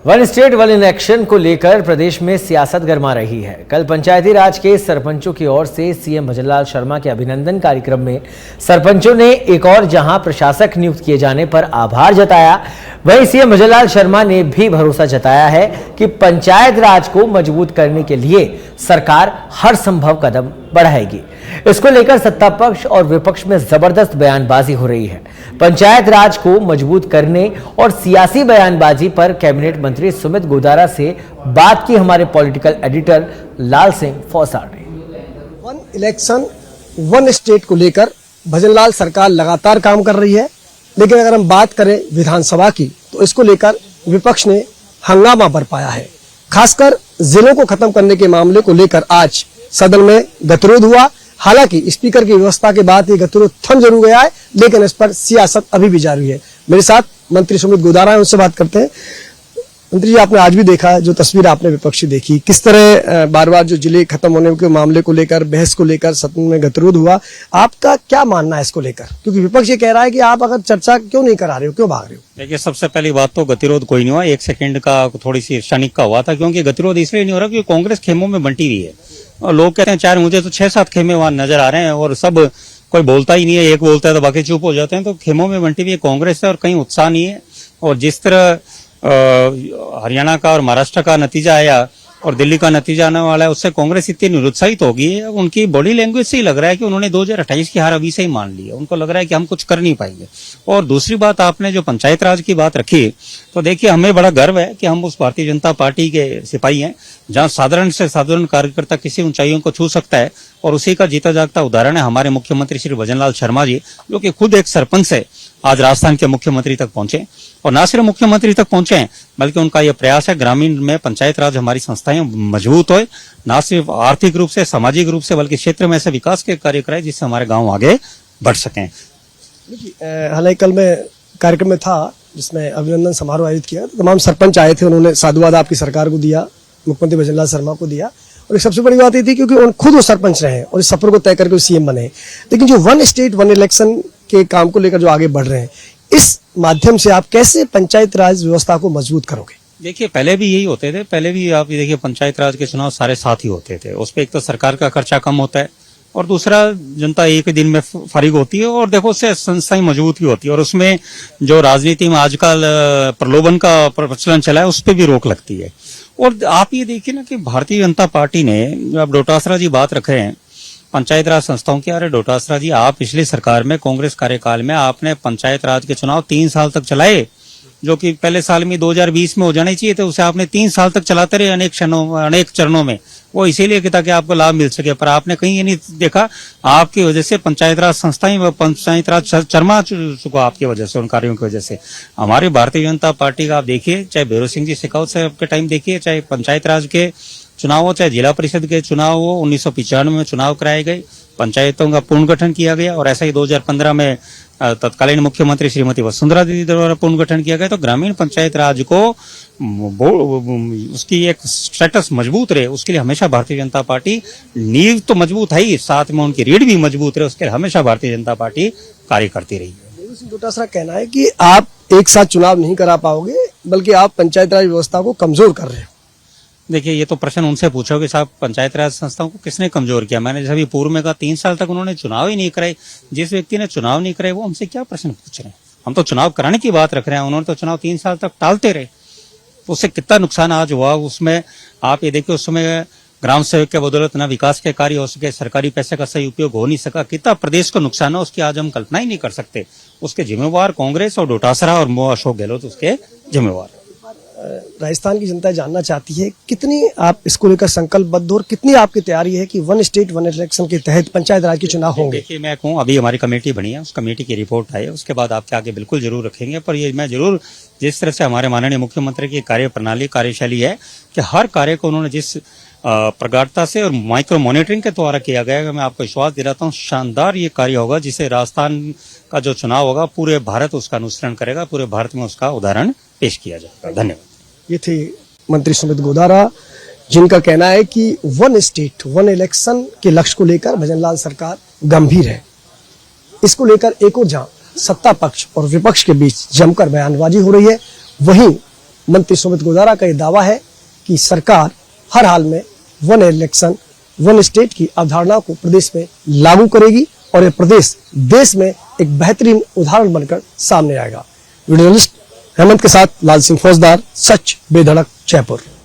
One state one election को लेकर प्रदेश में सियासत गरमा रही है। कल पंचायती राज के सरपंचों की ओर से सीएम भजनलाल शर्मा के अभिनंदन कार्यक्रम में सरपंचों ने एक और जहां प्रशासक नियुक्त किए जाने पर आभार जताया, वहीं सीएम भजनलाल शर्मा ने भी भरोसा जताया है कि पंचायत राज को मजबूत करने के लिए सरकार हर संभव कदम बढ़ाएगी। इसको लेकर सत्ता पक्ष और विपक्ष में जबरदस्त बयानबाजी हो रही है। पंचायत राज को मजबूत करने और सियासी बयानबाजी पर कैबिनेट मंत्री सुमित गोदारा से बात की हमारे पॉलिटिकल एडिटर लाल सिंह फौसार ने। वन इलेक्शन वन स्टेट को लेकर भजनलाल सरकार लगातार काम कर रही है, लेकिन अगर हम बात करें विधानसभा की तो इसको लेकर विपक्ष ने हंगामा बरपाया है। खासकर जिलों को खत्म करने के मामले को लेकर आज सदन में गतिरोध हुआ। हालांकि स्पीकर की व्यवस्था के बाद ये गतिरोध थम जरूर गया है, लेकिन इस पर सियासत अभी भी जारी है। मेरे साथ मंत्री सुमित गोदारा है, उनसे बात करते हैं। मंत्री जी, आपने आज भी देखा जो तस्वीर आपने विपक्षी देखी, किस तरह बार बार जो जिले खत्म होने के मामले को लेकर बहस को लेकर सदन में गतिरोध हुआ, आपका क्या मानना है इसको लेकर? क्योंकि विपक्ष ये कह रहा है कि आप अगर चर्चा क्यों नहीं करा रहे हो, क्यों भाग रहे हो? देखिए, सबसे पहली बात तो गतिरोध कोई नहीं हुआ, 1 सेकंड का थोड़ी सी क्षणिक का हुआ था, क्योंकि गतिरोध इसलिए नहीं हो रहा क्योंकि कांग्रेस खेमों में बंटी हुई है और लोग कहते हैं चार, मुझे तो 6-7 खेमे वहां नजर आ रहे हैं और सब कोई बोलता ही नहीं है, एक बोलता है तो बाकी चुप हो जाते हैं। तो खेमों में बंटी हुई है कांग्रेस है और कहीं उत्साह नहीं है। और जिस तरह हरियाणा का और महाराष्ट्र का नतीजा आया और दिल्ली का नतीजा आने वाला है, उससे कांग्रेस इतनी निरुत्साहित हो गई है। उनकी बॉडी लैंग्वेज से ही लग रहा है कि उन्होंने 2028 की हार अभी से ही मान ली है। उनको लग रहा है कि हम कुछ कर नहीं पाएंगे। और दूसरी बात, आपने जो पंचायत राज की बात रखी, तो देखिए हमें बड़ा गर्व है कि हम उस भारतीय जनता पार्टी के सिपाही हैं जहां साधारण से साधारण कार्यकर्ता किसी ऊंचाइयों को छू सकता है। और उसी का जीता जागता उदाहरण है हमारे मुख्यमंत्री श्री भजनलाल शर्मा जी, जो कि खुद एक सरपंच है, आज राजस्थान के मुख्यमंत्री तक पहुंचे। और न सिर्फ मुख्यमंत्री तक पहुंचे हैं, बल्कि उनका यह प्रयास है ग्रामीण में पंचायत राज हमारी संस्थाएं मजबूत होए, न सिर्फ आर्थिक रूप से, सामाजिक रूप से, बल्कि क्षेत्र में ऐसे विकास के कार्य कराए जिससे हमारे गांव आगे बढ़ सकें। हालांकि कल मैं कार्यक्रम में था जिसमें अभिनंदन समारोह आयोजित किया, तो तमाम सरपंच आए थे, उन्होंने साधुवाद आपकी सरकार को दिया, मुख्यमंत्री भजनलाल शर्मा को दिया। और सबसे बड़ी बात ये थी क्योंकि खुद वो सरपंच रहे और इस सफर को तय करके सीएम बने। लेकिन जो वन स्टेट वन इलेक्शन के काम को लेकर जो आगे बढ़ रहे हैं, इस माध्यम से आप कैसे पंचायत राज व्यवस्था को मजबूत करोगे? देखिए, पहले भी यही होते थे, पहले भी आप देखिए पंचायत राज के चुनाव सारे साथ ही होते थे। उस पर एक तो सरकार का खर्चा कम होता है और दूसरा जनता एक दिन में फारिग होती है और देखो उससे संस्थाएं मजबूत भी होती है। और उसमें जो राजनीति में आजकल प्रलोभन का प्रचलन चला है, उस पर भी रोक लगती है। और आप ये देखिए ना कि भारतीय जनता पार्टी ने, अब डोटासरा जी बात रखे हैं पंचायत राज संस्थाओं की, अरे डोटासरा जी, आप पिछली सरकार में कांग्रेस कार्यकाल में आपने पंचायत राज के चुनाव 3 साल तक चलाए, जो कि पहले साल में 2020 में हो जाने चाहिए थे, उसे आपने 3 साल तक चलाते रहे अनेक चरणों में। वो इसीलिए कि ताकि आपको लाभ मिल सके, पर आपने कहीं ये नहीं देखा आपकी वजह से पंचायत राज संस्थाएं, पंचायत राज चरमा चुका आपकी वजह से, उन कार्यों की वजह से। हमारी भारतीय जनता पार्टी का आप देखिए, चाहे भैरव सिंह जी शेखावत साहब के टाइम देखिए, चाहे पंचायत राज के चुनाव हो, चाहे जिला परिषद के चुनाव हो, 1995 में चुनाव कराए गए, पंचायतों का पुनर्गठन किया गया और ऐसा ही 2015 में तत्कालीन मुख्यमंत्री श्रीमती वसुंधरा दीदी द्वारा पुनर्गठन किया गया। तो ग्रामीण पंचायत राज को उसकी एक स्टेटस मजबूत रहे, उसके लिए हमेशा भारतीय जनता पार्टी, नींव तो मजबूत है ही, साथ में उनकी रीढ़ भी मजबूत रहे, उसके लिए हमेशा भारतीय जनता पार्टी कार्य करती रही है। डोटासरा कहना है कि आप एक साथ चुनाव नहीं करा पाओगे, बल्कि आप पंचायत राज व्यवस्था को कमजोर कर रहे हो। देखिए, ये तो प्रश्न उनसे पूछोगे साहब, पंचायत राज संस्थाओं को किसने कमजोर किया? मैंने जैसे पूर्व में कहा 3 साल तक उन्होंने चुनाव ही नहीं कराए। जिस व्यक्ति ने चुनाव नहीं कराए वो हमसे क्या प्रश्न पूछ रहे हैं? हम तो चुनाव कराने की बात रख रहे हैं, उन्होंने तो चुनाव 3 साल तक टालते रहे। तो उससे कितना नुकसान आज हुआ उसमें आप ये देखिए। उस समय ग्राम सेवक के बदौलत न विकास के कार्य हो सके, सरकारी पैसे का सही उपयोग हो नहीं सका, कितना प्रदेश को नुकसान है उसकी आज हम कल्पना ही नहीं कर सकते। उसके जिम्मेवार कांग्रेस और डोटासरा और अशोक गहलोत उसके जिम्मेवार। राजस्थान की जनता जानना चाहती है कितनी आप इसको लेकर संकल्पबद्ध हो और कितनी आपकी तैयारी है कि वन स्टेट वन इलेक्शन के तहत पंचायत राज के चुनाव होंगे? देखिए, मैं कहूँ अभी हमारी कमेटी बनी है, उस कमेटी की रिपोर्ट आई है, उसके बाद आपके आगे बिल्कुल जरूर रखेंगे। पर ये मैं जरूर, जिस तरह से हमारे माननीय मुख्यमंत्री की कार्य प्रणाली, कार्यशैली है कि हर कार्य को उन्होंने जिस प्रगाढ़ता से और माइक्रो मॉनिटरिंग के द्वारा किया गया है, मैं आपको विश्वास दिलाता हूँ शानदार ये कार्य होगा, जिसे राजस्थान का जो चुनाव होगा पूरे भारत उसका अनुसरण करेगा, पूरे भारत में उसका उदाहरण पेश किया जाएगा। धन्यवाद। ये थे मंत्री सुमित गोदारा, जिनका कहना है कि वन स्टेट वन इलेक्शन के लक्ष्य को लेकर भजनलाल सरकार गंभीर है। इसको लेकर एक और जहां सत्ता पक्ष और विपक्ष के बीच जमकर बयानबाजी हो रही है, वहीं मंत्री सुमित गोदारा का यह दावा है कि सरकार हर हाल में वन इलेक्शन वन स्टेट की अवधारणा को प्रदेश में लागू करेगी और यह प्रदेश देश में एक बेहतरीन उदाहरण बनकर सामने आएगा। वीडियो जर्नलिस्ट हेमंत के साथ लाल सिंह फौजदार, सच बेधड़क, जयपुर।